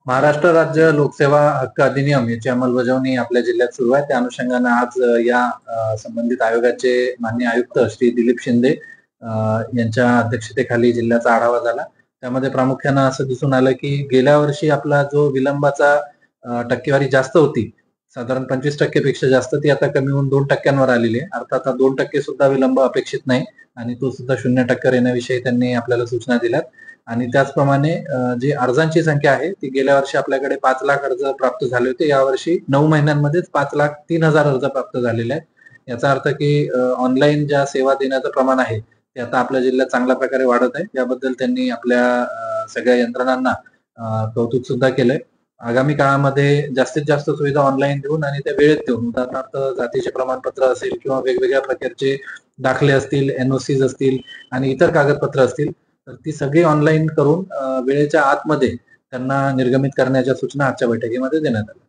महाराष्ट्र राज्य लोकसेवा हक्क अधिनियम याची अंमलबजावणी आपल्या जिल्ह्यात सुरू आहे. त्या अनुषंगाने आज या संबंधित आयोगाचे माननीय आयुक्त श्री दिलीप शिंदे यांच्या अध्यक्षतेखाली जिल्ह्याचा आढावा झाला. त्यामध्ये प्रामुख्यानं असं दिसून आलं की गेल्या वर्षी आपला जो विलंबाचा टक्केवारी जास्त होती, साधारण 25% पेक्षा जास्त, ती आता कमी होऊन 2% आलेली आहे. अर्थात 2% सुद्धा विलंब अपेक्षित नाही आणि तो सुद्धा 0% येण्याविषयी त्यांनी आपल्याला सूचना दिल्यात. आणि त्याचप्रमाणे जी अर्जांची संख्या आहे ती गेल्या वर्षी आपल्याकडे 5 लाख अर्ज प्राप्त झाले होते. यावर्षी 9 महिन्यांमध्येच 5,03,000 अर्ज प्राप्त झालेले आहेत. याचा अर्थ की ऑनलाईन ज्या सेवा देण्याचं प्रमाण आहे ते आता आपल्या जिल्ह्यात चांगल्या प्रकारे वाढत आहे. याबद्दल त्यांनी आपल्या सगळ्या यंत्रणांना कौतुक सुद्धा केलंय. आगामी काळामध्ये जास्तीत जास्त सुविधा ऑनलाईन देऊन आणि त्या वेळेत देऊन, उदाहरणार्थ जातीचे प्रमाणपत्र असेल किंवा वेगवेगळ्या प्रकारचे दाखले असतील, NOCs असतील आणि इतर कागदपत्र असतील, तर ती सगळी ऑनलाईन करून वेळेच्या आतमध्ये त्यांना निर्गमित करण्याच्या सूचना आजच्या बैठकीमध्ये देण्यात आल्या.